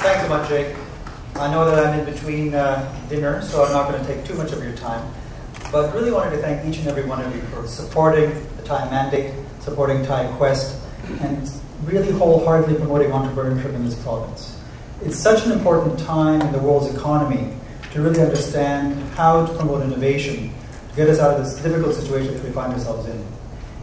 Thanks so much, Jake. I know that I'm in between dinner, so I'm not going to take too much of your time. But really wanted to thank each and every one of you for supporting the TiE mandate, supporting TiEQuest, and really wholeheartedly promoting entrepreneurship in this province. It's such an important time in the world's economy to really understand how to promote innovation to get us out of this difficult situation that we find ourselves in.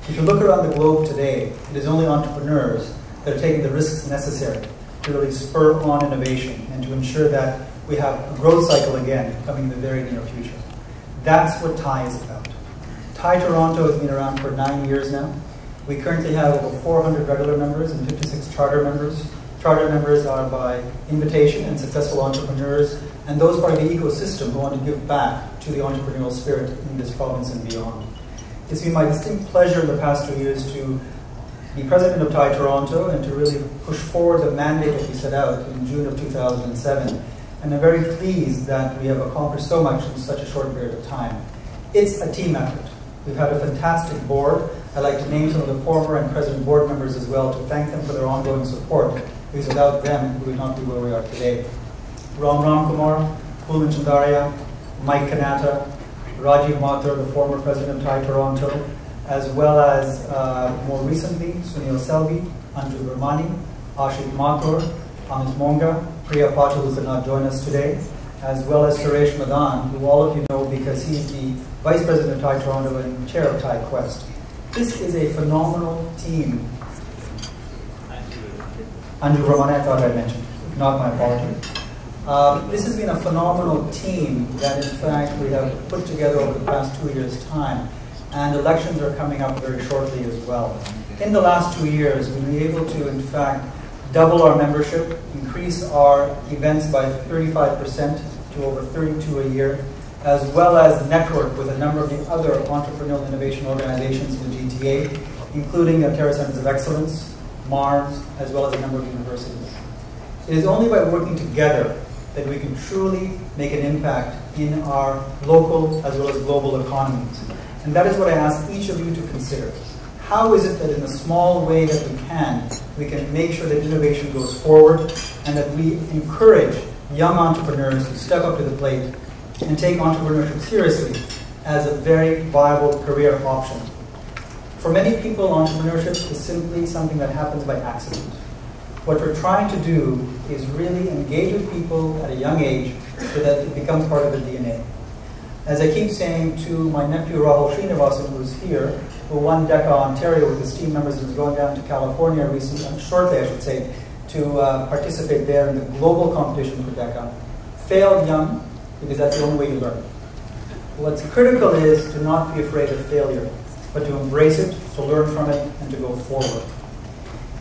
If you look around the globe today, it is only entrepreneurs that are taking the risks necessary to really spur on innovation and to ensure that we have a growth cycle again coming in the very near future. That's what TiE is about. TiE Toronto has been around for 9 years now. We currently have over 400 regular members and 56 charter members. Charter members are by invitation and successful entrepreneurs, and those part of the ecosystem who want to give back to the entrepreneurial spirit in this province and beyond. It's been my distinct pleasure in the past 2 years to be president of TiE Toronto and to really push forward the mandate that we set out in June of 2007. And I'm very pleased that we have accomplished so much in such a short period of time. It's a team effort. We've had a fantastic board. I'd like to name some of the former and present board members as well to thank them for their ongoing support, because without them, we would not be where we are today. Ram Kumar, Pulman Chandaria, Mike Kanata, Rajiv Mathur, the former president of TiE Toronto, as well as more recently, Sunil Selvi, Anju Vermani, Ashik Mathur, Amit Monga, Priya Patil, who could not join us today, as well as Suresh Madan, who all of you know because he's the Vice President of TiE Toronto and Chair of TiEQuest. This is a phenomenal team. Anju Vermani, I thought I mentioned, not my apologies. This has been a phenomenal team that in fact we have put together over the past 2 years' time. And elections are coming up very shortly as well. In the last 2 years, we've been able to, in fact, double our membership, increase our events by 35% to over 32 a year, as well as network with a number of the other entrepreneurial innovation organizations in the GTA, including the Ontario Centers of Excellence, Mars, as well as a number of universities. It is only by working together that we can truly make an impact in our local as well as global economies. And that is what I ask each of you to consider. How is it that in a small way that we can make sure that innovation goes forward and that we encourage young entrepreneurs to step up to the plate and take entrepreneurship seriously as a very viable career option. For many people, entrepreneurship is simply something that happens by accident. What we're trying to do is really engage with people at a young age so that it becomes part of their DNA. As I keep saying to my nephew Rahul Srinivasan, who's here, who won DECA Ontario with his team members and is going down to California shortly, I should say, to participate there in the global competition for DECA. Failed young, because that's the only way you learn. What's critical is to not be afraid of failure, but to embrace it, to learn from it, and to go forward.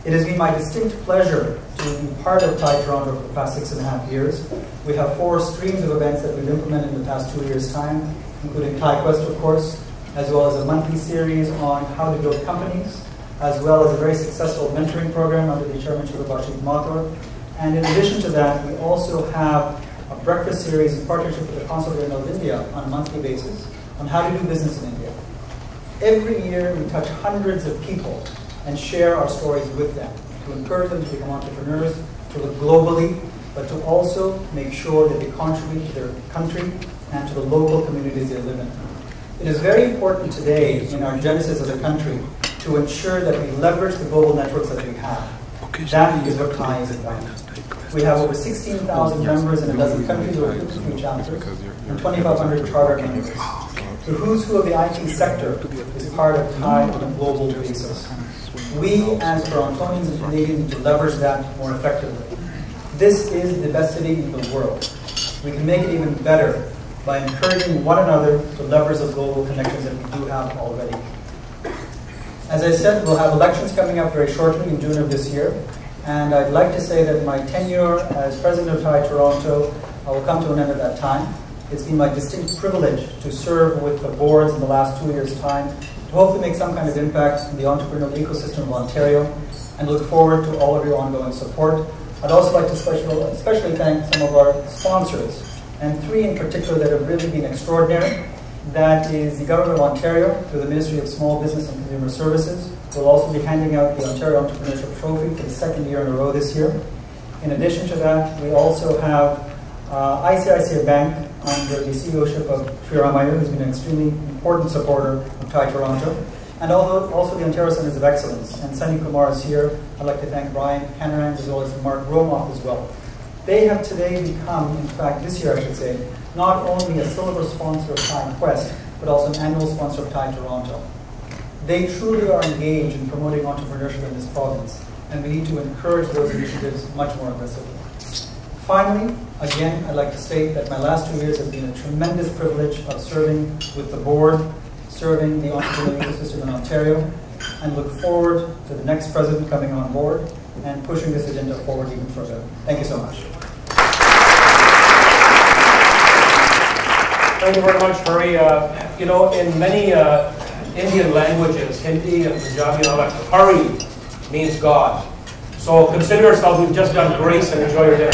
It has been my distinct pleasure to be part of TiE Toronto for the past 6.5 years. We have 4 streams of events that we've implemented in the past 2 years' time, including TiEQuest, of course, as well as a monthly series on how to build companies, as well as a very successful mentoring program under the chairmanship of Ashik Mathur. And in addition to that, we also have a breakfast series in partnership with the Consulate General of India on a monthly basis on how to do business in India. Every year, we touch hundreds of people and share our stories with them, to encourage them to become entrepreneurs, to look globally, but to also make sure that they contribute to their country and to the local communities they live in. It is very important today in our genesis as a country to ensure that we leverage the global networks that we have. That is what TiE is about. We have over 16,000 members in a dozen countries, over 53 chapters, and 2,500 charter members. The who's who of the IT sector is part of TiE on a global basis. We, as Torontonians and Canadians, need to leverage that more effectively. This is the best city in the world. We can make it even better by encouraging one another to leverage those global connections that we do have already. As I said, we'll have elections coming up very shortly in June of this year, and I'd like to say that my tenure as president of TiE Toronto will come to an end at that time. It's been my distinct privilege to serve with the boards in the last 2 years' time to hopefully make some kind of impact in the entrepreneurial ecosystem of Ontario, and look forward to all of your ongoing support. I'd also like to especially thank some of our sponsors, and 3 in particular that have really been extraordinary. That is the Government of Ontario through the Ministry of Small Business and Consumer Services. We'll also be handing out the Ontario Entrepreneurship Trophy for the 2nd year in a row this year. In addition to that, we also have ICICI Bank under the CEOship of Sri Ramaya, who's been an extremely important supporter of TiE Toronto, and also the Ontario Centres of Excellence. And Sunny Kumar is here. I'd like to thank Brian Hanarans as well as Mark Romoff as well. They have today become, in fact, this year I should say, not only a silver sponsor of TiEQuest, but also an annual sponsor of TiE Toronto. They truly are engaged in promoting entrepreneurship in this province, and we need to encourage those initiatives much more aggressively. Finally, again, I'd like to state that my last 2 years has been a tremendous privilege of serving with the board, serving the entrepreneurial ecosystem in Ontario, and look forward to the next president coming on board and pushing this agenda forward even further. Thank you so much. Thank you very much, Hari. You know, in many Indian languages, Hindi and Punjabi and all that, Hari means God. So consider yourself, we've just done grace, and enjoy your dinner.